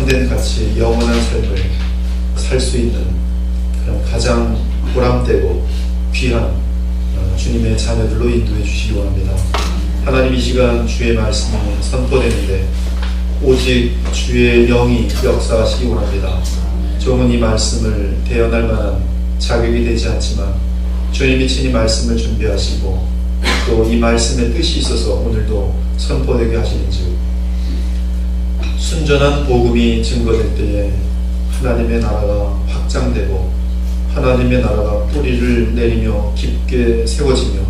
참된 가치, 영원한 삶을 살 수 있는 그런 가장 보람되고 귀한 주님의 자녀들로 인도해 주시기 원합니다. 하나님, 이 시간 주의 말씀이 선포되는데 오직 주의 영이 역사하시기 원합니다. 종은 이 말씀을 대언할 만한 자격이 되지 않지만 주님이 친히 말씀을 준비하시고 또 이 말씀의 뜻이 있어서 오늘도 선포되게 하시는즉 순전한 복음이 증거될 때에 하나님의 나라가 확장되고 하나님의 나라가 뿌리를 내리며 깊게 세워지며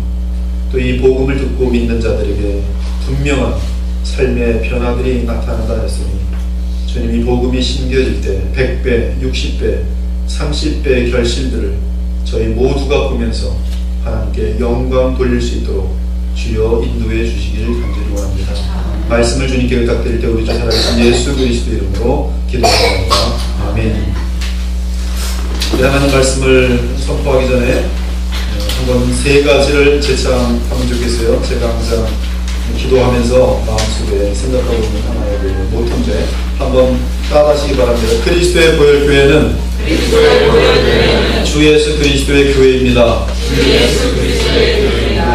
또 이 복음을 듣고 믿는 자들에게 분명한 삶의 변화들이 나타난다 했으니 주님이 복음이 심겨질 때 100배, 60배, 30배의 결실들을 저희 모두가 보면서 하나님께 영광 돌릴 수 있도록 주여 인도해 주시기를 간절히 원합니다. 말씀을 주님께 부탁드릴 때 우리 주 살아계신 예수 그리스도 이름으로 기도합니다. 아멘. 우리 하나님 말씀을 선포하기 전에 한번 세 가지를 재창하면 좋겠어요. 제가 항상 기도하면서 마음속에 생각하고 있는 하나의 모토인데 한번 따라하시기 바랍니다. 그리스도의 보혈교회는 주 예수 그리스도의 교회입니다.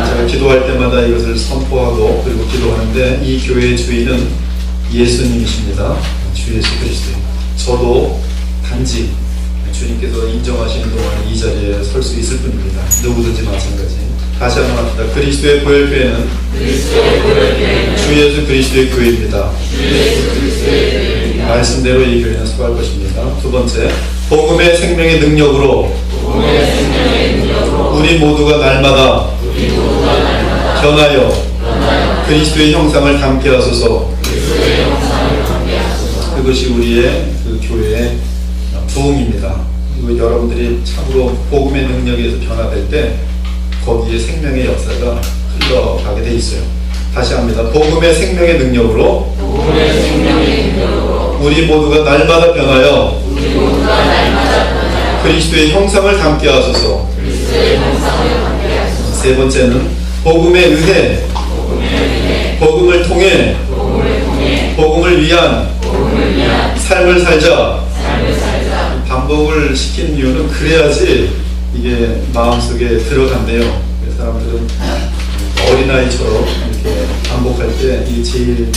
제가 기도할 때마다 이것을 선포하고 그리고 기도하는데 이 교회의 주인은 예수님이십니다. 주 예수 그리스도. 저도 단지 주님께서 인정하시는 동안 이 자리에 설 수 있을 뿐입니다. 누구든지 마찬가지. 다시 한번 합시다. 그리스도의 보혈교회는 주 예수 그리스도의 교회입니다. 말씀대로 이 교회는 서갈 것입니다. 두 번째, 복음의 생명의 능력으로 우리 모두가 날마다 변하여 그리스도의 형상을 담게 하소서. 그것이 우리의 그 교회의 부흥입니다. 그리고 여러분들이 참으로 복음의 능력에서 변화될 때 거기에 생명의 역사가 흘러가게 돼 있어요. 다시 합니다. 복음의 생명의 능력으로 우리 모두가 날마다 변하여 그리스도의 형상을 담게 하소서. 세 번째는 복음에 의해 복음을 통해 복음을 위한 삶을 살자. 반복을 시킨 이유는 그래야지 이게 마음속에 들어간대요. 사람들은 어린아이처럼 이렇게 반복할 때 이게 제일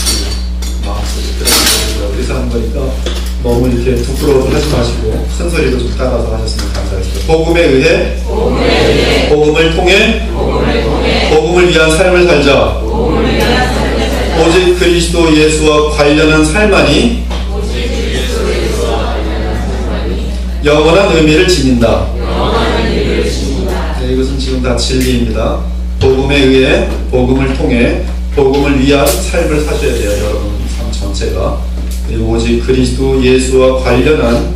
마음속에 들어간다고 그래서 한 거니까 너무 이렇게 부끄러워서 하지 마시고 큰 소리로 좀 따라서 하셨으면 감사하겠습니다. 복음에 의해 복음을 통해 복음을 위한 삶을 살자. 오직 그리스도 예수와 관련한 삶만이 영원한 의미를 지닌다. 네, 이것은 지금 다 진리입니다. 복음에 의해 복음을 통해 복음을 위한 삶을 사셔야 돼요. 여러분 삶 전체가. 그리고 오직 그리스도 예수와 관련한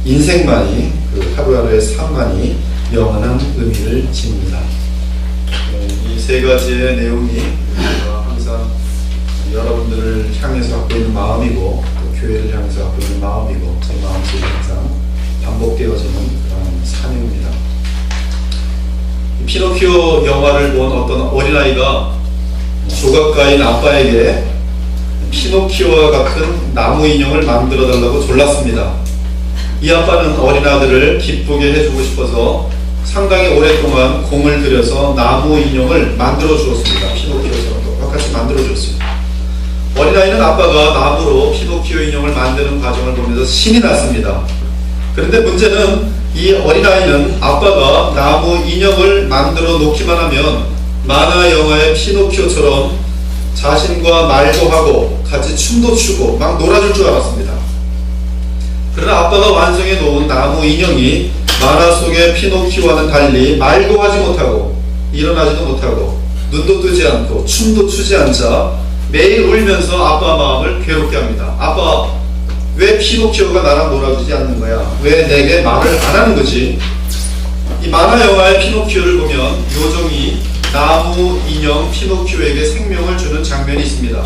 인생만이 그 하루하루의 삶만이 영원한 의미를 지닙니다. 이 세 가지의 내용이 항상 여러분들을 향해서 갖고 있는 마음이고 또 교회를 향해서 갖고 있는 마음이고 제 마음속에 항상 반복되어지는 그런 사명입니다. 피노키오 영화를 본 어떤 어린아이가 조각가인 아빠에게 피노키오와 같은 나무 인형을 만들어 달라고 졸랐습니다. 이 아빠는 어린 아들을 기쁘게 해주고 싶어서 상당히 오랫동안 공을 들여서 나무 인형을 만들어 주었습니다. 피노키오처럼 똑같이 만들어 줬어요. 어린아이는 아빠가 나무로 피노키오 인형을 만드는 과정을 보면서 신이 났습니다. 그런데 문제는 이 어린아이는 아빠가 나무 인형을 만들어 놓기만 하면 만화 영화의 피노키오처럼 자신과 말도 하고 같이 춤도 추고 막 놀아줄 줄 알았습니다. 그러나 아빠가 완성해 놓은 나무 인형이 만화 속의 피노키오와는 달리 말도 하지 못하고 일어나지도 못하고 눈도 뜨지 않고 춤도 추지 않자 매일 울면서 아빠 마음을 괴롭게 합니다. 아빠, 왜 피노키오가 나랑 놀아주지 않는 거야? 왜 내게 말을 안 하는 거지? 이 만화 영화의 피노키오를 보면 요정이 나무 인형 피노키오에게 생명을 주는 장면이 있습니다.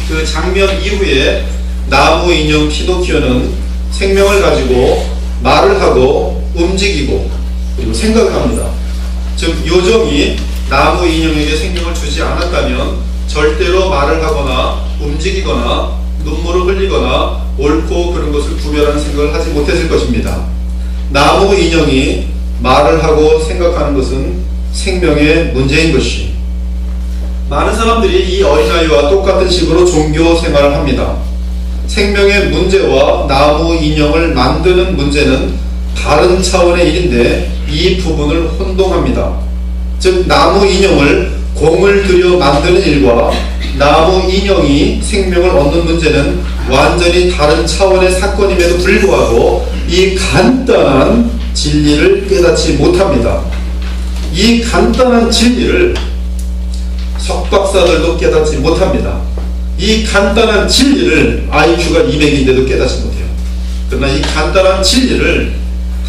그 장면 이후에 나무 인형 피노키오는 생명을 가지고 말을 하고 움직이고 그리고 생각을 합니다. 즉 요정이 나무 인형에게 생명을 주지 않았다면 절대로 말을 하거나 움직이거나 눈물을 흘리거나 옳고 그른 것을 구별하는 생각을 하지 못했을 것입니다. 나무 인형이 말을 하고 생각하는 것은 생명의 문제인 것이. 많은 사람들이 이 어린아이와 똑같은 식으로 종교 생활을 합니다. 생명의 문제와 나무 인형을 만드는 문제는 다른 차원의 일인데 이 부분을 혼동합니다. 즉 나무 인형을 공을 들여 만드는 일과 나무 인형이 생명을 얻는 문제는 완전히 다른 차원의 사건임에도 불구하고 이 간단한 진리를 깨닫지 못합니다. 이 간단한 진리를 석박사들도 깨닫지 못합니다. 이 간단한 진리를 IQ가 200인데도 깨닫지 못해요. 그러나 이 간단한 진리를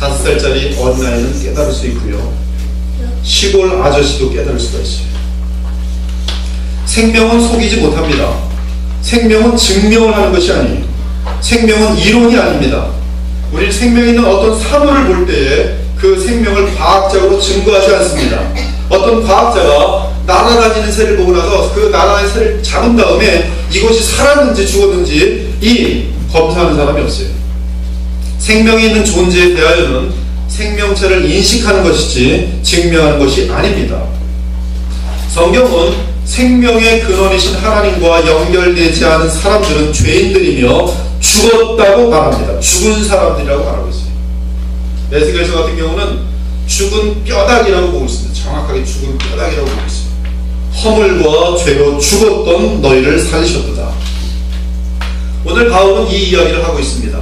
5살짜리 어린아이는 깨달을 수 있고요. 시골 아저씨도 깨달을 수가 있어요. 생명은 속이지 못합니다. 생명은 증명을 하는 것이 아니에요. 생명은 이론이 아닙니다. 우리 생명이 있는 어떤 사물을 볼 때에 그 생명을 과학적으로 증거하지 않습니다. 어떤 과학자가 날아다니는 새를 보고 나서 그 날아다니는 새를 잡은 다음에 이것이 살았는지 죽었는지 이 검사하는 사람이 없어요. 생명이 있는 존재에 대하여는 생명체를 인식하는 것이지 증명하는 것이 아닙니다. 성경은 생명의 근원이신 하나님과 연결되지 않은 사람들은 죄인들이며 죽었다고 말합니다. 죽은 사람들이라고 말하고 있어요. 에스겔서 같은 경우는 죽은 뼈다귀라고 보고 있습니다. 정확하게 죽은 뼈다귀라고 보고 있어요. 허물과 죄로 죽었던 너희를 살리셨도다. 오늘 바울은 이 이야기를 하고 있습니다.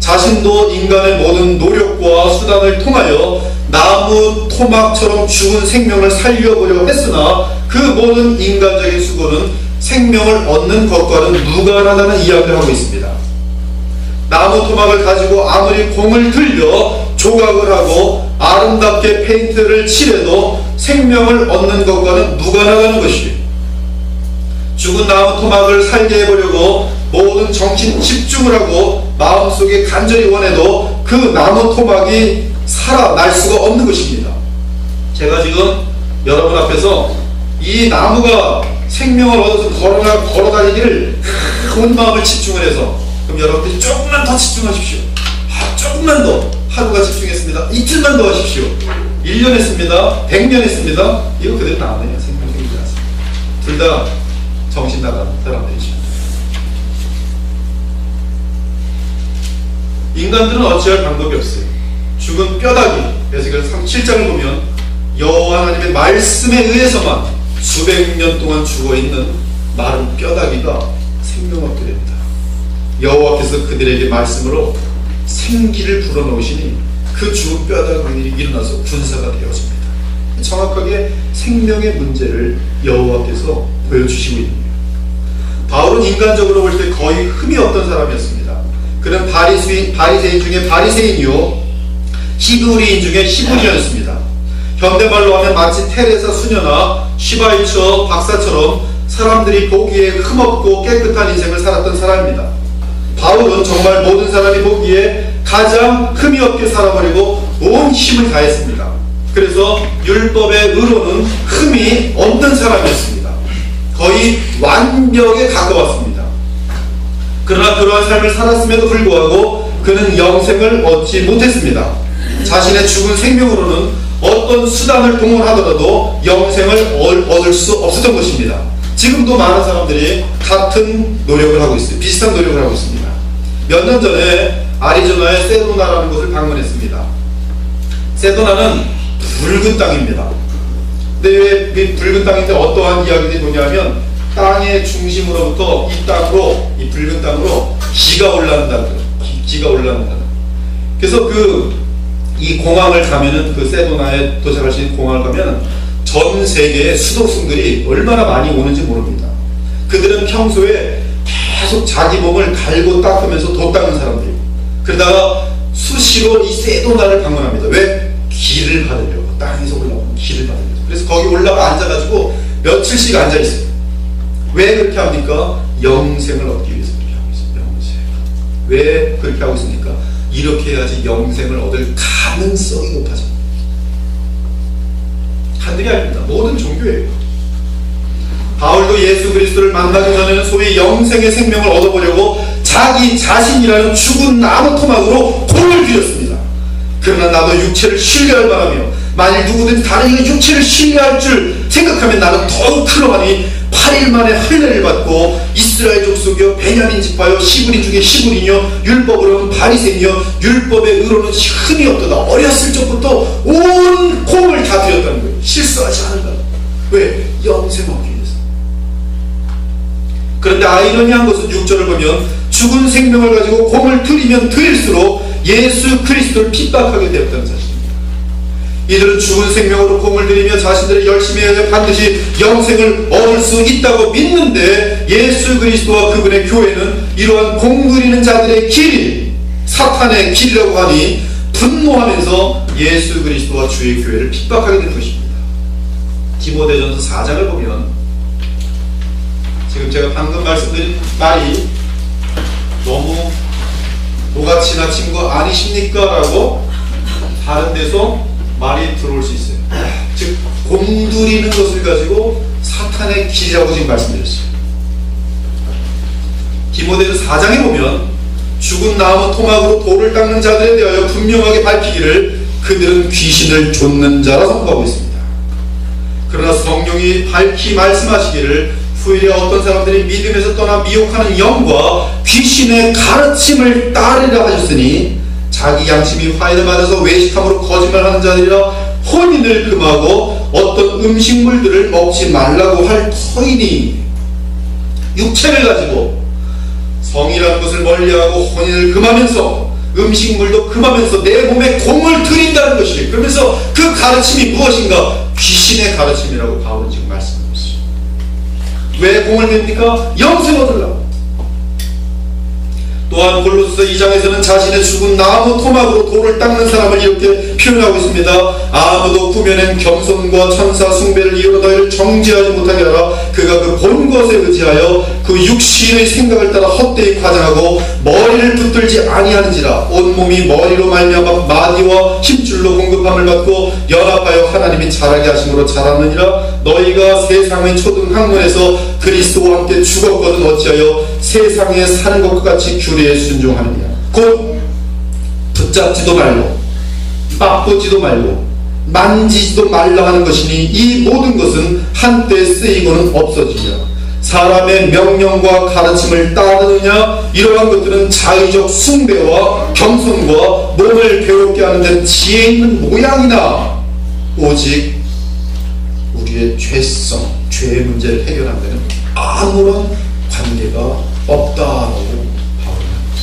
자신도 인간의 모든 노력과 수단을 통하여 나무 토막처럼 죽은 생명을 살려보려고 했으나 그 모든 인간적인 수고는 생명을 얻는 것과는 무관하다는 이야기를 하고 있습니다. 나무 토막을 가지고 아무리 공을 들여 조각을 하고 아름답게 페인트를 칠해도 생명을 얻는 것과는 무관하다는 것이에요. 죽은 나무 토막을 살게 해보려고 모든 정신 집중을 하고 마음속에 간절히 원해도 그 나무 토막이 살아날 수가 없는 것입니다. 제가 지금 여러분 앞에서 이 나무가 생명을 얻어서 걸어다니기를 온 마음을 집중을 해서, 그럼 여러분들이 조금만 더 집중하십시오. 조금만 더. 하루가 집중했습니다. 이틀만 더 하십시오. 1년 했습니다. 100년 했습니다. 이거 그대로 나오네요. 생명이 생기지 않습니다. 둘 다 정신 나간 사람들이죠. 인간들은 어찌할 방법이 없어요. 죽은 뼈다귀, 에스겔 7장을 보면 여호와 하나님의 말씀에 의해서만 수백 년 동안 죽어있는 마른 뼈다귀가 생명 얻게 됩니다. 여호와께서 그들에게 말씀으로 생기를 불어넣으시니 그 죽은 뼈다귀들이 일어나서 군사가 되었습니다. 정확하게 생명의 문제를 여호와께서 보여주시고 있는 거예요. 바울은 인간적으로 볼 때 거의 흠이 없던 사람이었습니다. 그는 바리새인 중에 바리새인이요 히브리인 중에 히브리였습니다. 현대말로 하면 마치 테레사 수녀나 시바이처 박사처럼 사람들이 보기에 흠없고 깨끗한 인생을 살았던 사람입니다. 바울은 정말 모든 사람이 보기에 가장 흠이 없게 살아버리고 온 힘을 다했습니다. 그래서 율법의 의로는 흠이 없는 사람이었습니다. 거의 완벽에 가까웠습니다. 그러나 그러한 삶을 살았음에도 불구하고 그는 영생을 얻지 못했습니다. 자신의 죽은 생명으로는 어떤 수단을 동원하더라도 영생을 얻을 수 없었던 것입니다. 지금도 많은 사람들이 같은 노력을 하고 있어요. 비슷한 노력을 하고 있습니다. 몇 년 전에 아리조나의 세도나라는 곳을 방문했습니다. 세도나는 붉은 땅입니다. 근데 왜 붉은 땅인데 어떠한 이야기들이 뭐냐면 땅의 중심으로부터 이 땅으로, 이 붉은 땅으로 기가 올라온다는 거예요. 기가 올라온다는. 그래서 이 공항을 가면은, 그 세도나에 도착할 수 있는 공항을 가면은 전 세계의 수도승들이 얼마나 많이 오는지 모릅니다. 그들은 평소에 계속 자기 몸을 갈고 닦으면서 도 닦는 사람들이고, 그러다가 수시로 이 세도나를 방문합니다. 왜? 길을 받으려고. 땅에서 올라오는 길을 받으려고. 그래서 거기 올라가 앉아가지고 며칠씩 앉아있어요. 왜 그렇게 합니까? 영생을 얻기 위해서 그렇게 하고 있어요. 영생. 왜 그렇게 하고 있습니까? 이렇게 해야지 영생을 얻을 가능성이 높아집니다. 하늘이 아닙니다. 모든 종교예요. 바울도 예수 그리스도를 만나기 전에는 소위 영생의 생명을 얻어보려고 자기 자신이라는 죽은 나무 토막으로 공을 들였습니다. 그러나 나도 육체를 신뢰할 바라며 만일 누구든 다른 이가 육체를 신뢰할 줄 생각하면 나는 더욱 그러하니 8일 만에 할례를 받고 이스라엘 족속이여 베냐민 지파여 시브린 중에 시브린이여 율법으로는 바리새인이여 율법의 의로는 흠이 없도다. 어렸을 적부터 온 공을 다 들였다는 거예요. 실수하지 않는다. 왜? 영생 얻기 위해서. 그런데 아이러니한 것은 6절을 보면 죽은 생명을 가지고 공을 들이면 들일수록 예수 그리스도를 핍박하게 되었다는 사실입니다. 이들은 죽은 생명으로 공을 들이며 자신들의 열심히 해야 반드시 영생을 얻을 수 있다고 믿는데 예수 그리스도와 그분의 교회는 이러한 공 들이는 자들의 길, 사탄의 길이라고 하니 분노하면서 예수 그리스도와 주의 교회를 핍박하게 된 것입니다. 디모데전서 4장을 보면 지금 제가 방금 말씀드린 말이 너무 뭐가 지나친 거 아니십니까? 라고 다른 데서 말이 들어올 수 있어요. 즉 공들이는 것을 가지고 사탄의 길이라고 지금 말씀드렸어요. 디모데전서 4장에 보면 죽은 나무 토막으로 돌을 닦는 자들에 대하여 분명하게 밝히기를 그들은 귀신을 좇는 자라 선포하고 있습니다. 그러나 성령이 밝히 말씀하시기를 후일에 어떤 사람들이 믿음에서 떠나 미혹하는 영과 귀신의 가르침을 따르려 하셨으니 자기 양심이 화해를 받아서 외식함으로 거짓말하는 자들이라 혼인을 금하고 어떤 음식물들을 먹지 말라고 할 터이니 육체를 가지고 성이라는 것을 멀리하고 혼인을 금하면서 음식물도 금하면서 내 몸에 공을 들인다는 것이, 그러면서 그 가르침이 무엇인가? 귀신의 가르침이라고 바울은 지금 말씀하고 있어요. 왜 공을 듭니까? 영생 얻으려고. 또한 골로새 2장에서는 자신의 죽은 나무 토막으로 돌을 닦는 사람을 이렇게 표현하고 있습니다. 아무도 구면엔 겸손과 천사 숭배를 이유로 너희를 정죄하지 못하게 하라. 그가 그 본 것에 의지하여 그 육신의 생각을 따라 헛되이 과장하고 머리를 붙들지 아니하는지라. 온몸이 머리로 말미암아 마디와 힘줄로 공급함을 받고 연합하여 하나님이 자라게 하심으로 자랐느니라. 너희가 세상의 초등 학문에서 그리스도와 함께 죽었거든 어찌하여 세상에 사는 것과 같이 규례에 순종하느냐. 곧 붙잡지도 말고 맛보지도 말고 만지지도 말라 하는 것이니 이 모든 것은 한때 쓰이고는 없어지며 사람의 명령과 가르침을 따르느냐. 이러한 것들은 자의적 숭배와 겸손과 몸을 괴롭게 하는 데는 지혜 있는 모양이나 오직 우리의 죄성, 죄의 문제를 해결하는 데는 아무런 관계가 없다라고 바울은 합니다.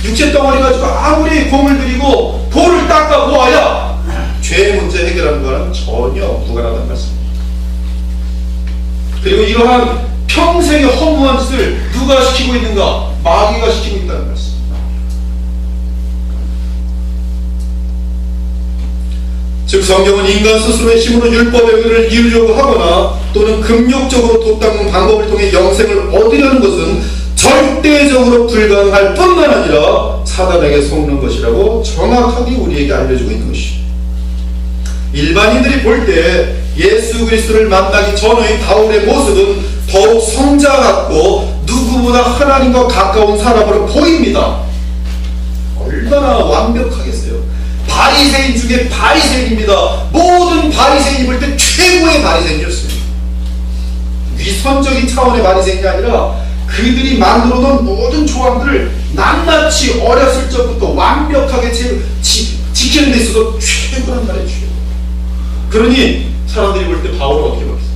육체 덩어리 가지고 아무리 공을 들이고 돌을 닦아 보아야 죄의 문제 해결하는 거랑 전혀 무관하다는 말씀입니다. 그리고 이러한 평생의 허무한 짓을 누가 시키고 있는가? 마귀가 시키고 있다는 말씀입니다. 즉 성경은 인간 스스로의 힘으로 율법의 의를 이루려고 하거나 또는 금욕적으로 도 닦는 방법을 통해 영생을 얻으려는 것은 절대적으로 불가능할 뿐만 아니라 사단에게 속는 것이라고 정확하게 우리에게 알려주고 있는 것이죠. 일반인들이 볼 때 예수 그리스도를 만나기 전의 바울의 모습은 더욱 성자 같고 누구보다 하나님과 가까운 사람으로 보입니다. 얼마나 완벽하겠어요. 바리새인 중에 바리새인입니다. 모든 바리새인이 볼 때 최고의 바리새인이었어요. 위선적인 차원의 바리새인이 아니라 그들이 만들어 놓은 모든 조항들을 낱낱이 어렸을 적부터 완벽하게 지키는 데 있어서 최고란 말이에요. 최고. 그러니 사람들이 볼 때 바울은 어떻게 보겠어요?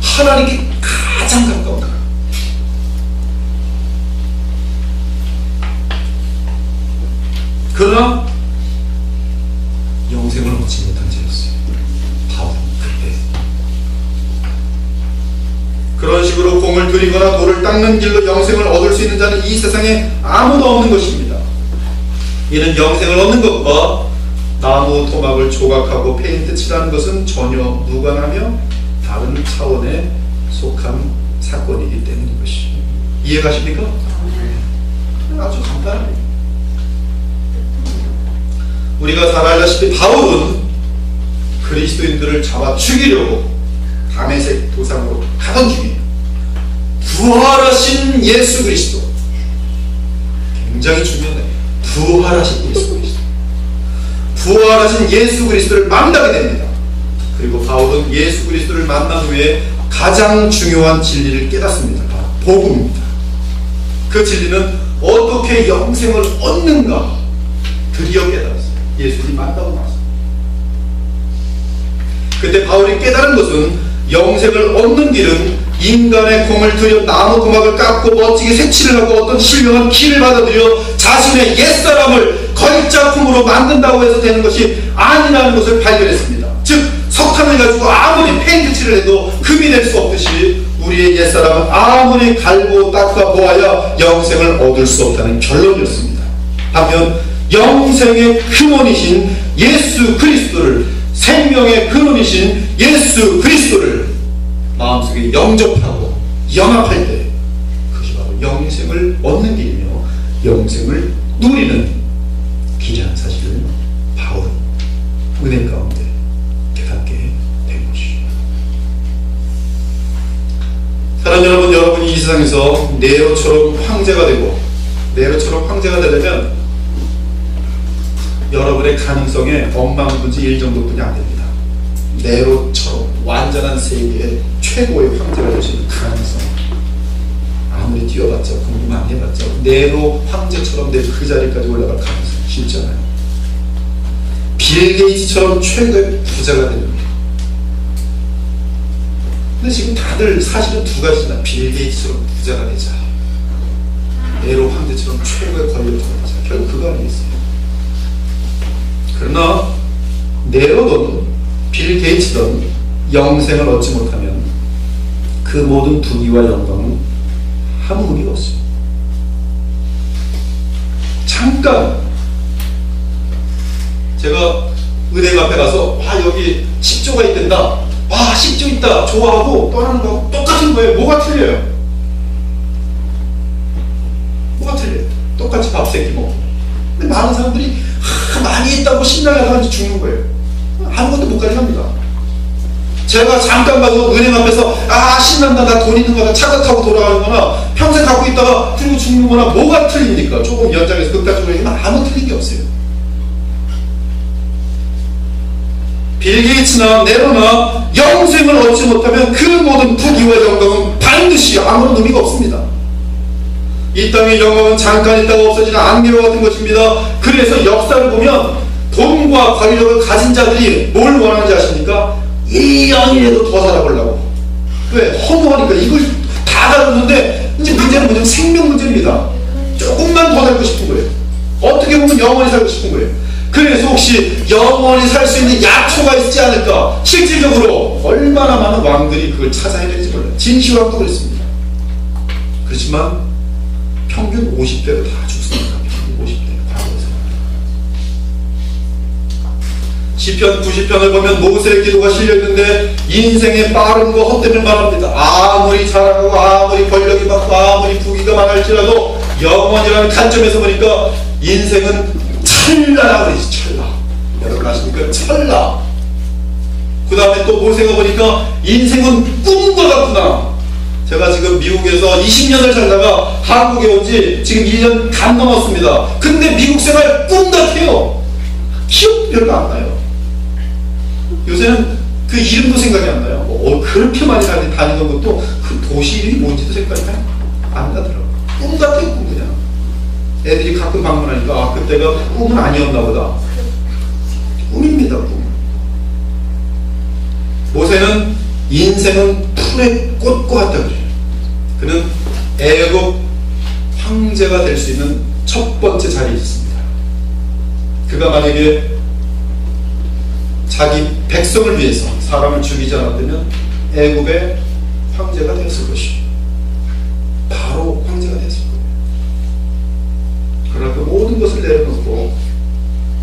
하나님께 가장 가까운 사람. 그러나 영생을 얻지 못한 자였어요. 바울은 그때 그런 식으로 공을 들이거나 돌을 닦는 길로 영생을 얻을 수 있는 자는 이 세상에 아무도 없는 것입니다. 이는 영생을 얻는 것과 나무 토막을 조각하고 페인트 칠하는 것은 전혀 무관하며 다른 차원에 속한 사건이기 때문인 것이. 이해가십니까? 아주 간단합니다. 우리가 잘 알다시피 바울은 그리스도인들을 잡아 죽이려고 다메섹 도상으로 가던 중에 부활하신 예수 그리스도, 굉장히 중요해요. 부활하신 예수 그리스도, 부활하신 예수 그리스도를 만나게 됩니다. 그리고 바울은 예수 그리스도를 만난 후에 가장 중요한 진리를 깨닫습니다. 복음입니다. 그 진리는 어떻게 영생을 얻는가 드디어 깨달았어요. 예수님 만나고 나서. 그때 바울이 깨달은 것은 영생을 얻는 길은 인간의 공을 들여 나무 도막을 깎고 멋지게 색칠을 하고 어떤 신령한 키를 받아들여 자신의 옛사람을 걸작품으로 만든다고 해서 되는 것이 아니라는 것을 발견했습니다. 즉 석탄을 가지고 아무리 페인트 칠을 해도 금이 될 수 없듯이 우리의 옛사람은 아무리 갈고 닦아 보아야 영생을 얻을 수 없다는 결론이었습니다. 반면 영생의 근원이신 예수 그리스도를, 생명의 근원이신 예수 그리스도를 마음속에 영접하고 영합할 때 그것이 바로 영생을 얻는 길이며 영생을 누리는 길이라는 사실을 바울은 은혜 가운데 깨닫게 된 것이죠. 사랑하는 여러분, 여러분이 이 세상에서 네로처럼 황제가 되고 네로처럼 황제가 되려면 여러분의 가능성에 엉망분지 1 정도뿐이 안 됩니다. 네로처럼 완전한 세계의 최고의 황제가 될 수 있는 가능성, 아무리 뛰어봤자 공부 많이 해봤자 네로 황제처럼 내 그 자리까지 올라갈 가능성 쉽지 않아요. 빌 게이츠처럼 최고의 부자가 되는 거예요. 근데 지금 다들 사실은 두 가지나, 빌 게이츠처럼 부자가 되자, 네로 황제처럼 최고의 권력자가 되자, 결국 그거 아니겠어요. 그러나 네로든 빌 게이츠든 영생을 얻지 못하면 그 모든 부귀와 영광은 아무 의미가 없어요. 잠깐 제가 은행 앞에 가서 여기 10조가 있단다, 10조 있다 좋아하고 떠나는 거하고 똑같은 거예요. 뭐가 틀려요? 뭐가 틀려요? 똑같이 밥 세끼 먹고. 근데 많은 사람들이 많이 있다고 신나게 하다가 죽는 거예요. 아무것도 못 가져갑니다. 제가 잠깐 가서 은행 앞에서 신난다, 나 돈 있는 거다 착각하고 돌아가는 거나 평생 갖고 있다가 그리고 죽는 거나 뭐가 틀립니까? 조금 연장해서 극단적으로 얘기하면 아무 틀린 게 없어요. 빌 게이츠나 네로나 영생을 얻지 못하면 그 모든 부귀와 영광은 반드시 아무런 의미가 없습니다. 이 땅의 영광은 잠깐 있다가 없어지는 안개와 같은 것입니다. 그래서 역사를 보면 돈과 권력을 가진 자들이 뭘 원하는지 아십니까? 1년이라도 더 살아보려고. 왜? 허무하니까. 이걸 다 가졌는데 이제 문제는 뭐냐면 생명 문제입니다. 조금만 더 살고 싶은 거예요. 어떻게 보면 영원히 살고 싶은 거예요. 그래서 혹시 영원히 살 수 있는 약초가 있지 않을까? 실질적으로 얼마나 많은 왕들이 그걸 찾아야 되는지 몰라요. 진시황도 그랬습니다. 그렇지만 평균 50대로 다 죽습니다. 평균 50대. 과거에서. 시편 90편을 보면 모세의 기도가 실려있는데 인생의 빠름과 헛됨을 말합니다. 아무리 잘하고 아무리 권력이 많고 아무리 부귀가 많을지라도 영원이라는 관점에서 보니까 인생은 찰나라고 그러지. 찰나. 여러분 아십니까? 찰나. 그 다음에 또 모세가 보니까 인생은 꿈과 같구나. 제가 지금 미국에서 20년을 살다가 한국에 온 지 지금 1년 간 넘었습니다. 근데 미국 생활 꿈 같아요. 기억 별로 안 나요. 요새는 그 이름도 생각이 안 나요. 그렇게 많이 다니던 것도 그 도시 이름이 뭔지도 생각이 안 나더라고요. 꿈 같아요. 꿈 그냥. 애들이 가끔 방문하니까 그때가 꿈은 아니었나 보다. 꿈입니다. 꿈. 모세는 인생은 풀의 꽃과 같다 그래요. 그는 애굽 황제가 될 수 있는 첫 번째 자리에 있습니다. 그가 만약에 자기 백성을 위해서 사람을 죽이지 않았다면 애굽의 황제가 되었을 것이요. 바로 황제가 되었을 거예요. 그러나 그 모든 것을 내려놓고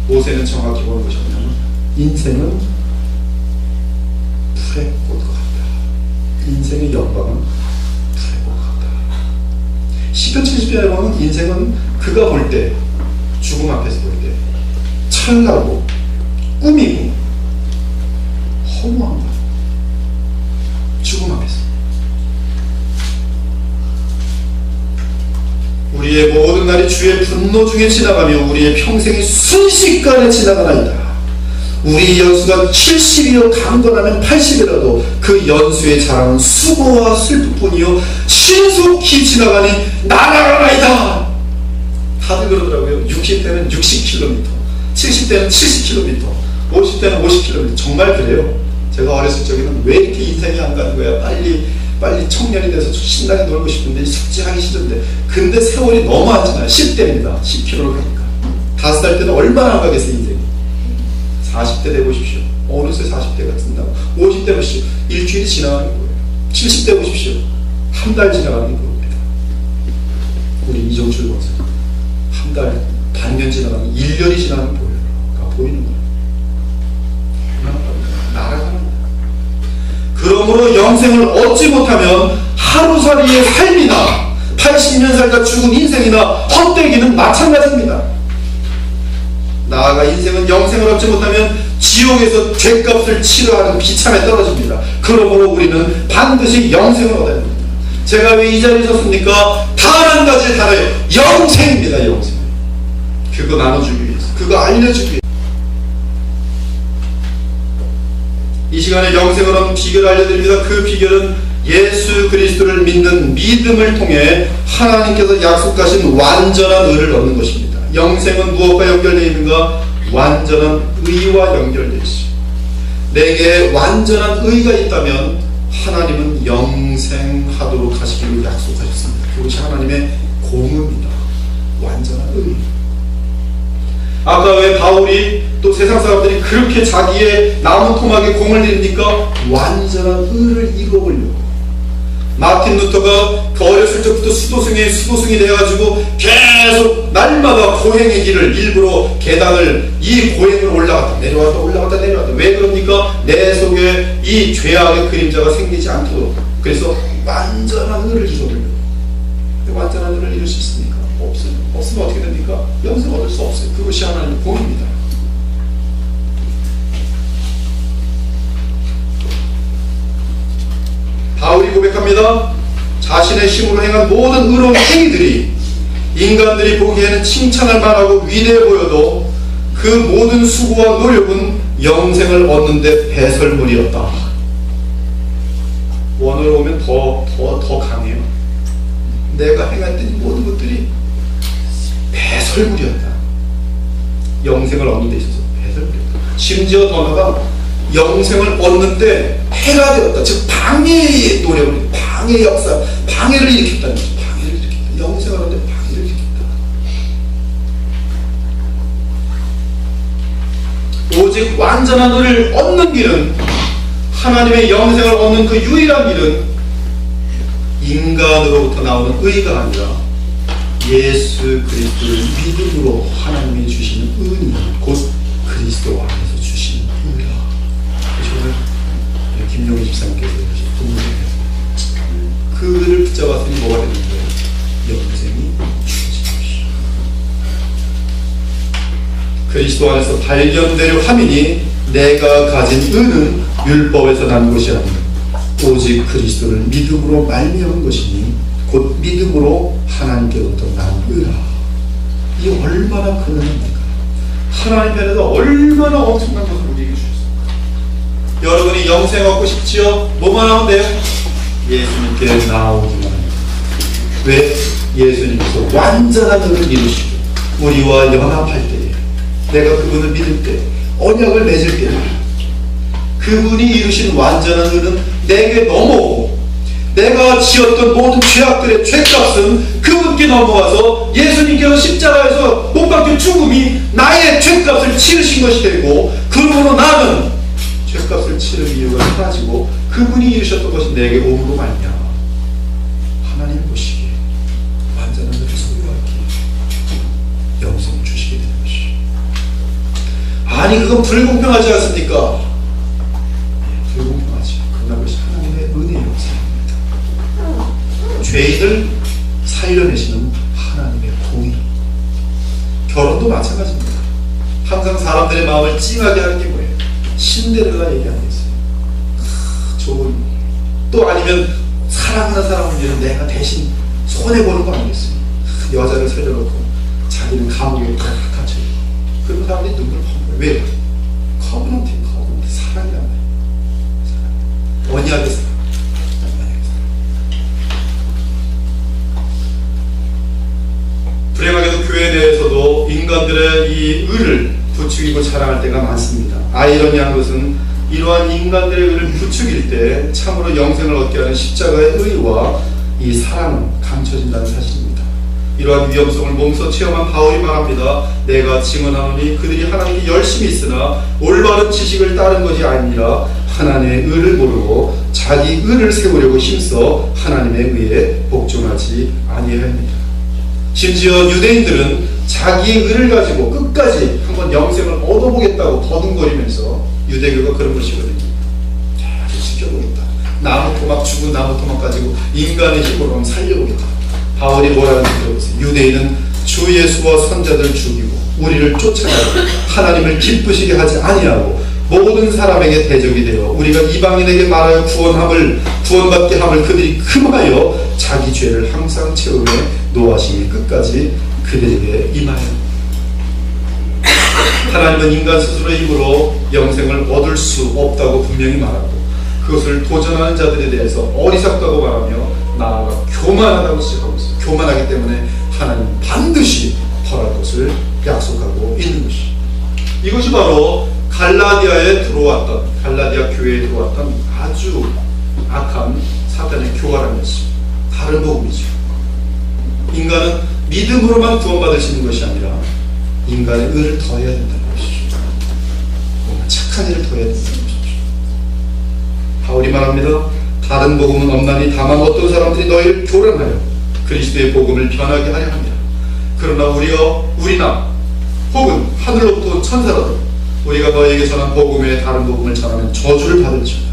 모세는 정확히 보는 것이 뭐냐면 인생은 풀의 꽃과 같다. 인생의 영광은 풀의 꽃과 같다. 시편 70편에 보면 인생은 그가 볼 때, 죽음 앞에서 볼 때 찰나고 꿈이고 허무한 거예요. 죽음 앞에서. 우리의 모든 날이 주의 분노 중에 지나가며 우리의 평생이 순식간에 지나가나이다. 우리 연수가 70이요 강건하면 80이라도 그 연수의 자랑은 수고와 슬픔뿐이요 신속히 지나가니 날아가나이다. 다들 그러더라고요. 60대는 60km, 70대는 70km, 50대는 50km. 정말 그래요. 제가 어렸을 적에는 왜 이렇게 인생이 안 가는 거야? 빨리 청년이 돼서 신나게 놀고 싶은데 숙제하기 싫은데. 근데 세월이 너무 안 지나요. 10대입니다. 10km로 가니까. 5살 때는 얼마나 안 가겠어요, 인생이. 40대 돼보십시오. 어느새 40대가 든다고. 50대 보십시오. 일주일이 지나가는 거예요. 70대 보십시오. 한 달 지나가는 겁니다. 우리 이정출 박사. 한 달, 반년 지나가면 1년이 지나가는 거예요. 그러니까 보이는 거예요. 날아가는 거예요. 그러므로 영생을 얻지 못하면 하루살이의 삶이나 80년 살다 죽은 인생이나 헛되기는 마찬가지입니다. 나아가 인생은 영생을 얻지 못하면 지옥에서 죄값을 치러하는 비참에 떨어집니다. 그러므로 우리는 반드시 영생을 얻어야 됩니다. 제가 왜 이 자리에 섰습니까? 단 한 가지 달아요. 영생입니다. 영생. 그거 나눠주기 위해서, 그거 알려주기 위해서. 이 시간에 영생을 얻는 비결을 알려드립니다. 그 비결은 예수 그리스도를 믿는 믿음을 통해 하나님께서 약속하신 완전한 의를 얻는 것입니다. 영생은 무엇과 연결되어 있는가? 완전한 의와 연결되어 있습니다. 내게 완전한 의가 있다면 하나님은 영생하도록 하시기로 약속하셨습니다. 그것이 하나님의 공의입니다. 완전한 의. 아까 왜 바울이 또 세상 사람들이 그렇게 자기의 나무 토막에 공을 들입니까? 완전한 의를 이루어보려고. 마틴 루터가 그 어렸을 적부터 수도승이 되어가지고 계속 날마다 고행의 길을 일부러 계단을 이 고행으로 올라갔다 내려왔다. 왜 그럽니까? 내 속에 이 죄악의 그림자가 생기지 않도록. 그래서 완전한 의를 이루어보려고. 완전한 의를 이룰 수 있습니까? 없어요. 없으면 어떻게 됩니까? 영생 얻을 수 없어요. 그것이 하나님의 공입니다. 바울이 고백합니다. 자신의 힘으로 행한 모든 의로운 행위들이 인간들이 보기에는 칭찬할 만하고 위대해 보여도 그 모든 수고와 노력은 영생을 얻는 데 배설물이었다. 원어로 보면 더 강해요. 내가 행했던 모든 것들이 배설물이었다. 영생을 얻는 데 있어서 배설물이었다. 심지어 더 나아가 영생을 얻는데 해가 되었다. 즉 방해의 노력을, 방해의 역사, 방해를 일으켰다는 거죠. 방해를 일으켰다. 영생을 얻는데 방해를 일으켰다. 오직 완전한 의를 얻는 길은, 하나님의 영생을 얻는 그 유일한 길은 인간으로부터 나오는 의가 아니라 예수 그리스도를 믿음으로 하나님이 주시는 은이, 곧 그리스도 안에서 주시는 의라. 오늘 김용희 집사님께서 그 의를 붙잡았더니 뭐가 되는 거예요? 영생이 주어진 것이죠. 그리스도 안에서 발견되려 함이니 내가 가진 의는 율법에서 난 것이 아니라 오직 그리스도를 믿음으로 말미암은 것이니 곧 믿음으로 하나님께로부터 난 의라. 이 얼마나 근원입니까? 하나님 편에서 얼마나 엄청난 것을 우리에게 주셨습니까? 여러분이 영생 얻고 싶지요? 뭐만 하면 돼요? 예수님께 나오기만 합니다. 왜? 예수님께서 완전한 의를 이루시고 우리와 연합할 때에, 내가 그분을 믿을 때, 언약을 맺을 때 그분이 이루신 완전한 의는 내게 넘어오고 내가 지었던 모든 죄악들의 죄값은 그분께 넘어가서 예수님께서 십자가에서 못 박혀 죽음이 나의 죄값을 치르신 것이 되고, 그러므로 나는 죄값을 치를 이유가 사라지고 그분이 이루셨던 것이 내게 오므로 말미암아 하나님 보시기에 완전한 의를 소유하기에 영생을 주시게 되는 것이죠. 아니 그건 불공평하지 않습니까? 불공평하지. 그러나 그것이 하나님의 은혜의 역사입니다. 죄인을 살려내시는 하나님의 공의. 결혼도 마찬가지입니다. 항상 사람들의 마음을 찡하게 하는 게 뭐예요? 신데렐라 얘기 안 했어요. 또 아니면 사랑하는 사람을 위해 내가 대신 손해보는 거 아니겠어요? 여자를 살려놓고 자기는 감옥에 탁 갇혀있고, 그런 사람들이 눈물 펑펑. 왜? 커버넌트 사랑이란 말이에요. 사랑. 언약의 사랑. 불행하게도 교회 내에서도 인간들의 이 의를 부추기고 자랑할 때가 많습니다. 아이러니한 것은 이러한 인간들의 의를 부추길 때 참으로 영생을 얻게 하는 십자가의 의와 이 사랑은 감춰진다는 사실입니다. 이러한 위험성을 몸소 체험한 바울이 말합니다. 내가 증언하노니 그들이 하나님께 열심히 있으나 올바른 지식을 따른 것이 아니라 하나님의 의를 모르고 자기 의를 세우려고 힘써 하나님의 의에 복종하지 아니하였느니라. 심지어 유대인들은 자기의 의를 가지고 끝까지 한번 영생을 얻어보겠다고 더듬거리면서, 유대교가 그런 것이거든요. 계속 지켜보겠다. 나무 토막, 죽은 나무 토막 가지고 인간의 힘으로 한번 살려보겠다. 바울이 뭐라는지 들어보세요. 유대인은 주 예수와 선자들 죽이고 우리를 쫓아내고 하나님을 기쁘시게 하지 아니하고 모든 사람에게 대적이 되어 우리가 이방인에게 말하여 구원받게 함을 그들이 금하여 자기 죄를 항상 채우며 노하심이 끝까지 그들에게 임하여. 하나님은 인간 스스로의 힘으로 영생을 얻을 수 없다고 분명히 말하고, 그것을 도전하는 자들에 대해서 어리석다고 말하며 나아가 교만하다고 시작하고 있어요. 교만하기 때문에 하나님은 반드시 벌할 것을 약속하고 있는 것이죠. 이것이 바로 갈라디아 교회에 들어왔던 아주 악한 사탄의 교활함이었습니다. 다른 복음이죠. 인간은 믿음으로만 구원받을 수 있는 것이 아니라 인간의 의를 더해야 된다는 것이죠. 착한 일을 더해야 된다는 것이죠. 바울이 말합니다. 다른 복음은 없나니 다만 어떤 사람들이 너희를 교란하여 그리스도의 복음을 변하게 하려 합니다. 그러나 우리나 혹은 하늘로부터 온 천사라도 우리가 너희에게 전한 복음 외에 다른 복음을 전하면 저주를 받을지어다.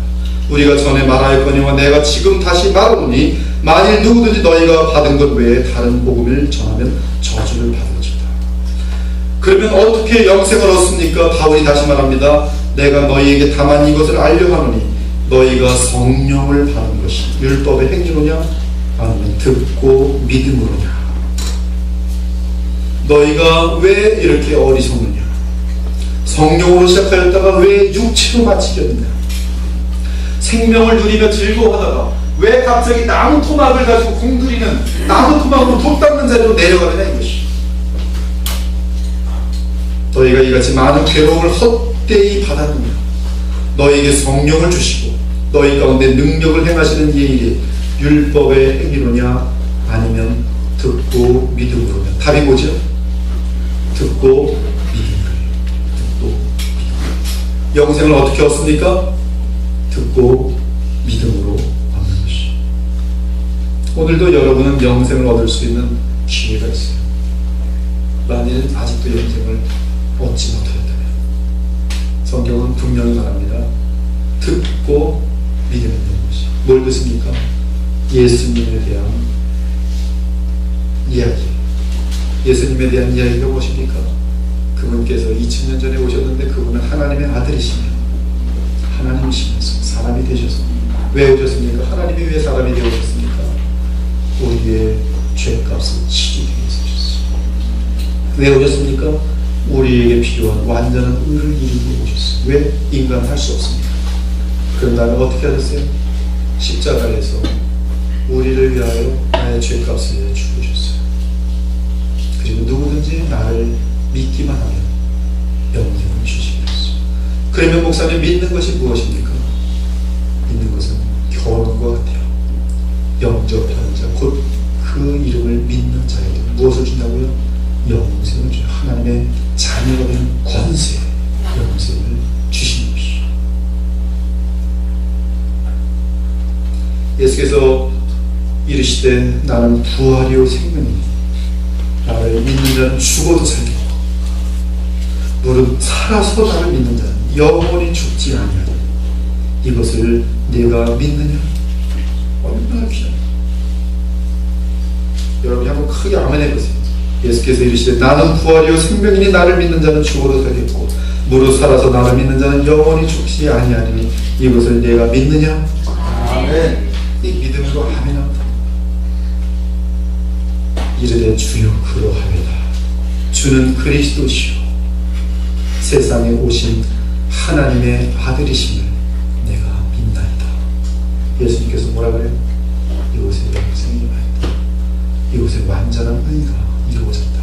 우리가 전에 말하였거니와 내가 지금 다시 말하노니 만일 누구든지 너희가 받은 것 외에 다른 복음을 전하면 저주를 받을지어다. 그러면 어떻게 영생을 얻습니까? 바울이 다시 말합니다. 내가 너희에게 다만 이것을 알려 하노니 너희가 성령을 받은 것이 율법의 행위로냐 아니면 듣고 믿음으로냐. 너희가 왜 이렇게 어리석느냐? 성령으로 시작하였다가 왜 육체로 마치겠느냐? 생명을 누리며 즐거워하다가 왜 갑자기 나무 토막을 가지고 공들이는 나무 토막으로 돛 닦는 자리로 내려가느냐 이것이. 너희가 이같이 많은 괴로움을 헛되이 받았느냐? 너희에게 성령을 주시고 너희 가운데 능력을 행하시는 이 일이 율법의 행위로냐 아니면 듣고 믿음으로냐? 답이 뭐죠? 듣고 믿음으로요. 듣고 믿음. 영생을 어떻게 얻습니까? 듣고 믿음으로 얻는 것이. 오늘도 여러분은 영생을 얻을 수 있는 기회가 있어요. 만일 아직도 영생을 얻지 못하였다면 성경은 분명히 말합니다. 듣고 믿음을 얻는 것이. 뭘 듣습니까? 예수님에 대한 이야기. 예수님에 대한 이야기가 무엇입니까? 그분께서 2000년 전에 오셨는데 그분은 하나님의 아들이시며 하나님이시면서 사람이 되셔서 왜 오셨습니까? 하나님이 왜 사람이 되어 오셨습니까? 우리의 죄값을 치르기 위해서 오셨어요. 왜 오셨습니까? 우리에게 필요한 완전한 의를 이루고 오셨어요. 왜? 인간은 할 수 없습니다. 그런 다음에 어떻게 하셨어요? 십자가에서 우리를 위하여 나의 죄값을 위해 죽으셨어요. 그리고 누구든지 나를 믿기만 하면 영생을 주시겠어요. 그러면 목사님, 믿는 것이 무엇입니까? 믿는 것은 결혼과 같아요. 영접하는 자, 곧 그 이름을 믿는 자에게 무엇을 준다고요? 영생을 줘요. 하나님의 자녀가 되는 권세, 영생을 주시는 것이죠. 예수께서 이르시되 나는 부활이요 생명이니 나를 믿는 자는 죽어도 살겠고 무릇 살아서 나를 믿는 자는 영원히 죽지 아니하리라. 이것을 네가 믿느냐? 얼마나 귀하냐. 여러분이 한번 크게 아멘 해보세요. 예수께서 이르시되 나는 부활이요 생명이니 나를 믿는 자는 죽어도 살겠고 무릇 살아서 나를 믿는 자는 영원히 죽지 아니하리니 이것을 네가 믿느냐? 아멘. 이르되 주여 그러하리이다. 주는 그리스도시요 세상에 오신 하나님의 아들이심을 내가 믿나이다. 예수님께서 뭐라 그래요? 이곳에 영생이 임하였다. 이곳에 완전한 의가 이루어졌다.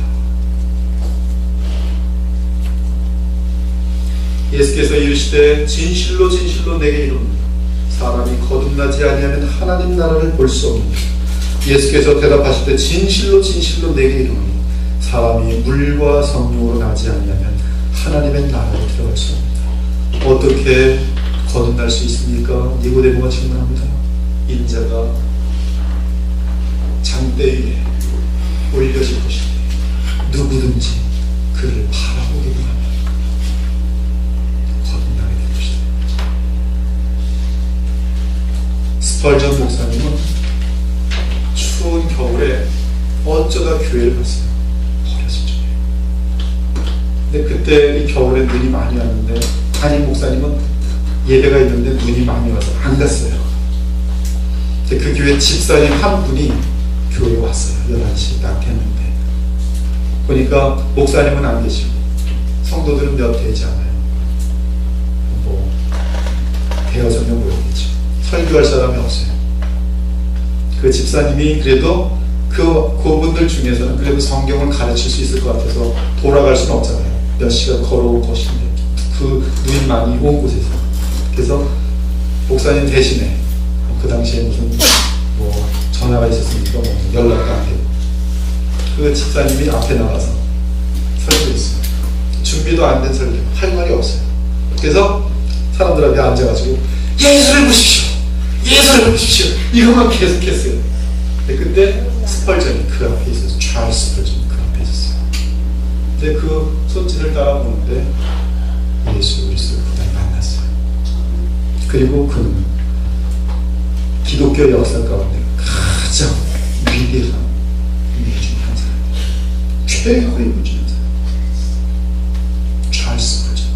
예수께서 이르시되 진실로 진실로 내게 이르노니 사람이 거듭나지 아니하면 하나님 나라를 볼 수 없느니라. 예수께서 대답하시되 진실로 진실로 내게 이르노니 사람이 물과 성령으로 나지 아니하면 하나님의 나라에 들어갈 수 없느니라. 어떻게 거듭날 수 있습니까? 니고데모가 질문합니다. 인자가 장대 위에 올려질 것인데 누구든지 그를 바라보기만 하면 거듭나게 될 것이다. 스펄전 목사님은 추운 겨울에 어쩌다 교회를 갔어요. 어렸을 적에. 근데 그때 이 겨울에 눈이 많이 왔는데 담임 목사님은 예배가 있는데 눈이 많이 와서 안 갔어요. 근데 그 교회 집사님 한 분이 교회에 왔어요. 11시 딱 됐는데 보니까 목사님은 안 계시고 성도들은 몇 되지 않아요. 뭐 대여섯 명 모였겠죠. 설교할 사람이 없어요. 그 집사님이 그래도 그분들 중에서는 그래도 성경을 가르칠 수 있을 것 같아서 돌아갈 수는 없잖아요. 몇 시간 걸어올 것인데 그 눈이 많이 온 곳에서. 그래서 목사님 대신에 그 당시에 무슨 뭐 전화가 있었으니까 뭐 연락도 안 되고 그 집사님이 앞에 나가서 설교했어요. 준비도 안 된 설교, 할 말이 없어요. 그래서 사람들 앞에 앉아가지고 예수를 보십시오, 예수를 보십시오 이것만 계속했어요. 그때 스펄전이 그 앞에 있었어요. 찰스 스펄전이 그 앞에 있었어요. 근데 그 손짓을 따라 보는데 예수 그리스도를 만났어요. 그리고 그는 기독교 역사 가운데 가장 위대한 인물 중 한 사람, 최고의 인물 중 한 사람, 찰스 스펄전.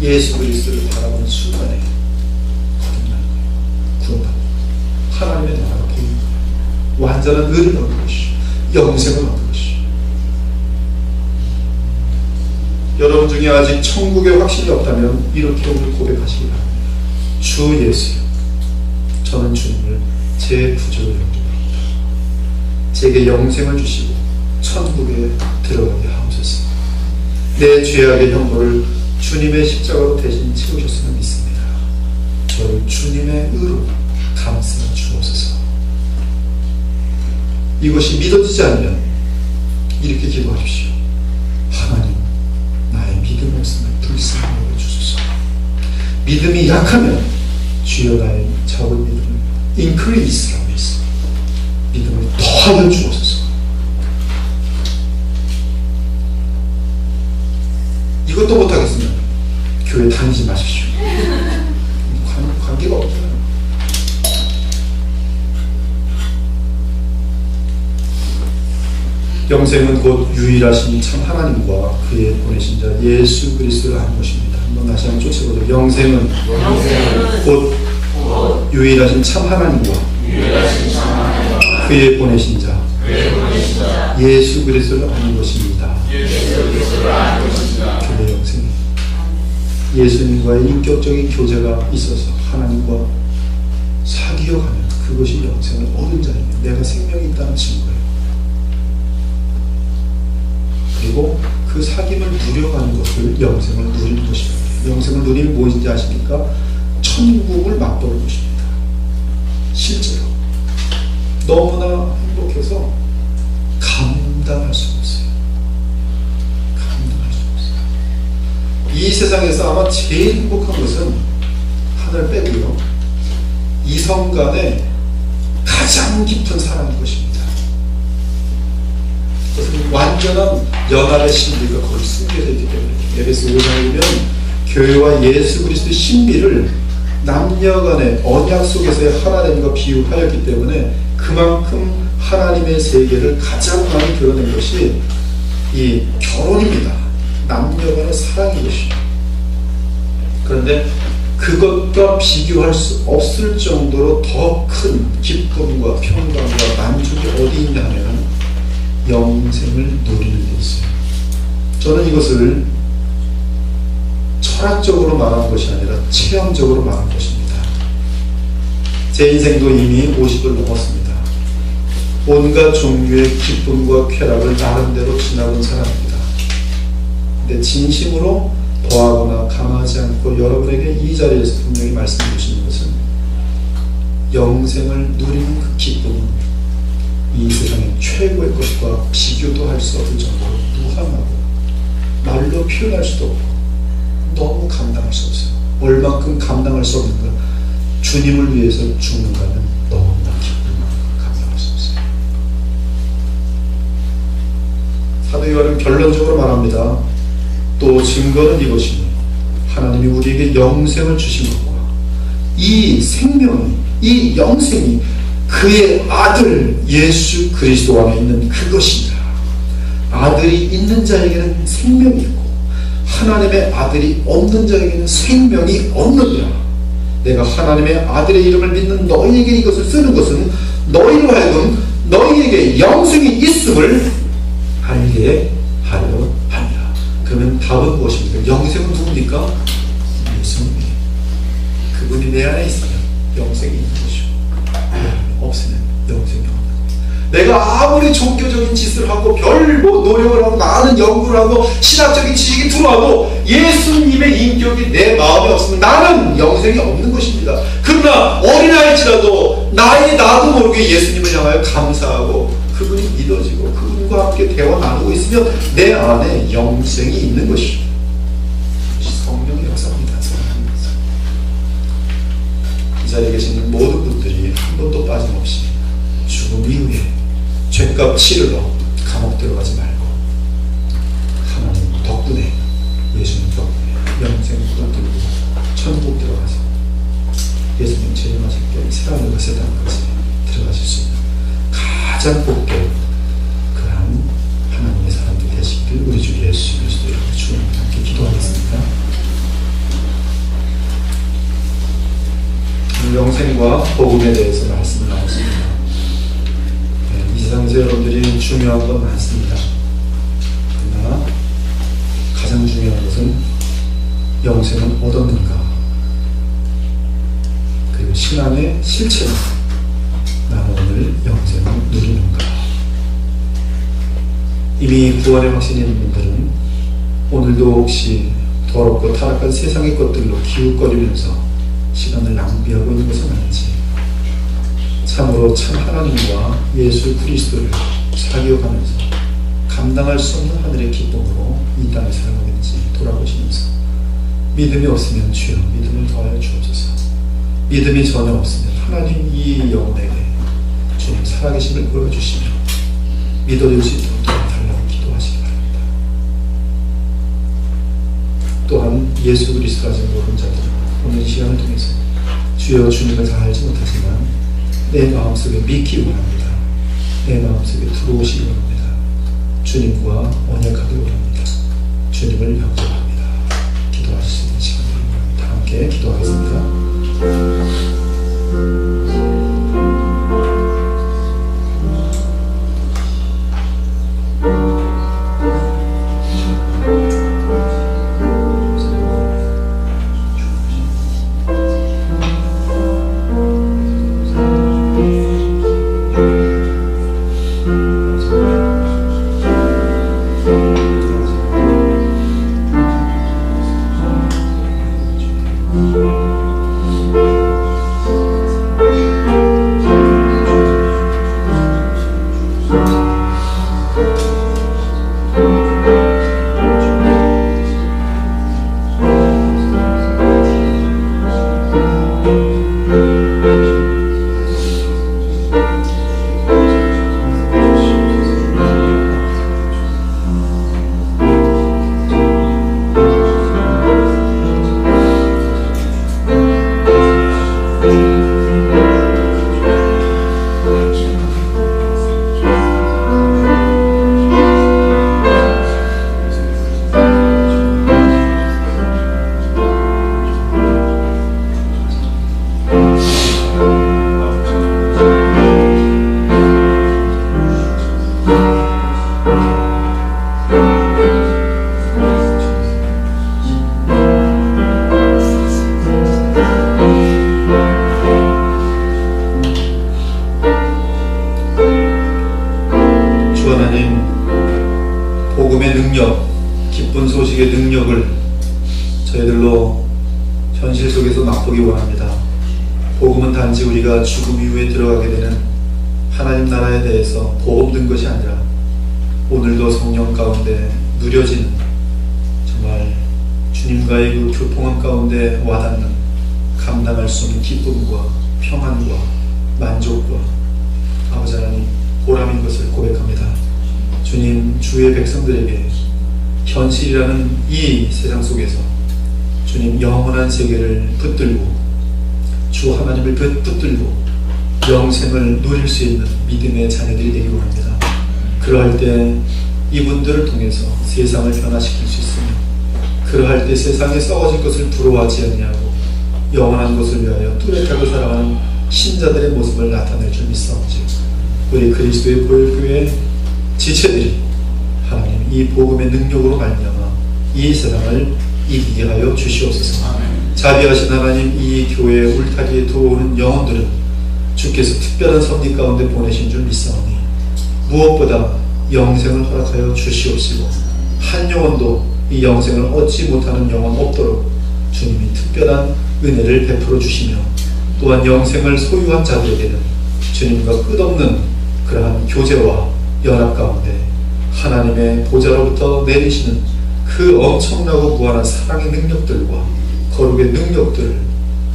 예수 그리스도를 바라보는 순간에 거듭나는 거예요. 구원받는 하나님의 나라가 보이는 거예요. 완전한 의를 얻는 것이죠. 영생을 얻는 것이죠. 여러분 중에 아직 천국에 확신이 없다면 이렇게 오늘 고백하시기 바랍니다. 주 예수여, 저는 주님을 제 구주로 여깁니다. 제게 영생을 주시고 천국에 들어가게 하옵소서. 내 죄악의 형벌을 주님의 십자가로 대신 채우셨음을 믿습니다. 저를 주님의 의로 감싸 주옵소서. 이것이 믿어지지 않으면 이렇게 기도하십시오. 하나님, 나의 믿음 없음을 불쌍히 여겨주소서. 믿음이 약하면 주여 나의 적은 믿음을 increase라고 했어. 믿음을 더하여 주옵소서. 이것도 못하겠으면 교회 다니지 마십시오. 관계가 없잖아요. 영생은 곧 유일하신 참 하나님과 그의 보내신 자 예수 그리스도를 아는 것입니다. 한번 다시 한번 쫓아보죠. 영생은 곧 유일하신 참 하나님과 그의 보내신 자 예수 그리스도를 아는 것입니다. 교회 영생, 예수님과의 인격적인 교제가 있어서 하나님과 사귀어가면 그것이 영생을 얻은 자입니다. 내가 생명이 있다는 증거예요. 그리고 그 사귐을 누려가는 것을 영생을 누리는 것입니다. 영생을 누리는 무엇인지 아십니까? 천국을 맛보는 것입니다. 실제로 너무나 행복해서 감당할 수 없어요. 감당할 수 없어요. 이 세상에서 아마 제일 행복한 것은 하늘 빼고요, 이성 간의 가장 깊은 사랑인 것입니다. 그것은 완전한 연합의 신비가 거기 숨겨져 있기 때문에 에베소 5장에 보면 교회와 예수 그리스도의 신비를 남녀간의 언약 속에서의 하나님과 비유하였기 때문에 그만큼 하나님의 세계를 가장 많이 드러낸 것이 이 결혼입니다. 남녀간의 사랑인 것이죠. 그런데 그것과 비교할 수 없을 정도로 더 큰 기쁨과 평강과 만족이 어디 있냐 하면 영생을 누리는 데 있어요. 저는 이것을 철학적으로 말하는 것이 아니라 체험적으로 말하는 것입니다. 제 인생도 이미 50을 넘었습니다. 온갖 종류의 기쁨과 쾌락을 나름대로 지나본 사람입니다. 근데 진심으로 더하거나 감하지 않고 여러분에게 이 자리에서 분명히 말씀해 주시는 것은 영생을 누리는 그 기쁨은 이 세상의 최고의 것과 비교도 할 수 없을 정도로 무한하고 말로 표현할 수도 없고 너무 감당할 수 없어요. 얼만큼 감당할 수 없는 것, 주님을 위해서 죽는가는 너무나 기쁨을 감당할 수 없어요. 사도 요한은 결론적으로 말합니다. 또 증거는 이것이니 하나님이 우리에게 영생을 주신 것과 이 생명이, 이 영생이 그의 아들 예수 그리스도 안에 있는 그것이다. 아들이 있는 자에게는 생명이 있고 하나님의 아들이 없는 자에게는 생명이 없느니라. 내가 하나님의 아들의 이름을 믿는 너희에게 이것을 쓰는 것은 너희로 하여금 너희에게 영생이 있음을 알게 하려 합니다. 그러면 답은 무엇입니까? 영생은 누굽니까? 예수님. 그분이 내 안에 있으면 영생이 있는 것이고 없으면 영생이 없는 것. 내가 아무리 종교적인 짓을 하고 별뭐 노력을 하고 많은 연구를 하고 신학적인 지식이 들어와도 예수님의 인격이 내 마음에 없으면 나는 영생이 없는 것입니다. 그러나 어린아이일지라도 나도 모르게 예수님을 향하여 감사하고 그분이 믿어지고 그분과 함께 대화 나누고 있으면 내 안에 영생이 있는 것이죠. 성령의 역사입니다. 이 자리에 계시는 모든 분들이 한 번도 빠짐없이 죽음 이후에 죄값 치르러 감옥 들어가지 말고 하나님 덕분에, 예수님 덕분에 영생을 얻들고 천국 들어가서 예수님 재림하실 때 새하늘과 새 땅까지 들어가실 수 있는 가장 복된 그런 하나님의 사람들이 되시기를 우리 주 예수 그리스도 이름으로 주님과 함께 기도하겠습니다. 영생과 복음에 대해서 말씀을 나눴습니다. 이 세상에서 여러분들이 중요한 건 많습니다. 그러나 가장 중요한 것은 영생은 얻었는가, 그리고 신앙의 실체는 나는 오늘 영생을 누리는가. 이미 구원의 확신이 있는 분들은 오늘도 혹시 더럽고 타락한 세상의 것들로 기웃거리면서 시간을 낭비하고 있는 것은 아닌지, 참으로 참 하나님과 예수 그리스도를 사귀어가면서 감당할 수 없는 하늘의 기쁨으로 이 땅에 살아가고 있는지 돌아보시면서 믿음이 없으면 주여 믿음을 더하여 주옵소서. 믿음이 전혀 없으면 하나님 이 영혼에게 주님 살아계심을 보여주시며 믿어줄 수 있도록 도와달라고 기도하시기 바랍니다. 또한 예수 그리스도 아직 모르는 자들은 오늘 이 시간을 통해서 주여 주님을 다 알지 못하지만 내 마음속에 믿기 원합니다. 내 마음속에 들어오시기 원합니다. 주님과 언약하기 원합니다. 주님을 영접합니다. 기도하실 수 있는 시간을 다 함께 기도하겠습니다. 주 하나님, 복음의 능력, 기쁜 소식의 능력을 저희들로 현실 속에서 맛보기 원합니다. 복음은 단지 우리가 죽음 이후에 들어가게 되는 하나님 나라에 대해서 보험된 것이 아니라 오늘도 성령 가운데 누려지는, 정말 주님과의 그 교통함 가운데 와닿는, 감당할 수 없는 기쁨과 평안과 만족과 아버지 하나님 보람인 것을 고백합니다. 주님, 주의 백성들에게 현실이라는 이 세상 속에서 주님 영원한 세계를 붙들고 주 하나님을 붙들고 영생을 누릴 수 있는 믿음의 자녀들이 되기 원합니다. 그러할 때 이분들을 통해서 세상을 변화시킬 수 있으며, 그러할 때 세상에 썩어질 것을 부러워하지 아니하고 영원한 것을 위하여 뚜렷하게 살아가는 신자들의 모습을 나타낼 줄 믿사옵지. 우리 그리스도의 보혈교회 지체들이 하나님 이 복음의 능력으로 말미암아 이 세상을 이기게 하여 주시옵소서. 자비하신 하나님, 이 교회의 울타리에 들어오는 영혼들은 주께서 특별한 섭리 가운데 보내신 줄 믿사오니 무엇보다 영생을 허락하여 주시옵시고, 한 영혼도 이 영생을 얻지 못하는 영혼 없도록 주님이 특별한 은혜를 베풀어 주시며, 또한 영생을 소유한 자들에게는 주님과 끝없는 그러한 교제와 연합 가운데 하나님의 보좌로부터 내리시는 그 엄청나고 무한한 사랑의 능력들과 거룩의 능력들을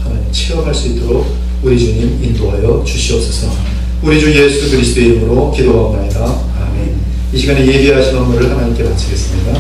하나님 체험할 수 있도록 우리 주님 인도하여 주시옵소서. 우리 주 예수 그리스도의 이름으로 기도하옵나이다. 아멘. 이 시간에 예배하신 업무를 하나님께 바치겠습니다.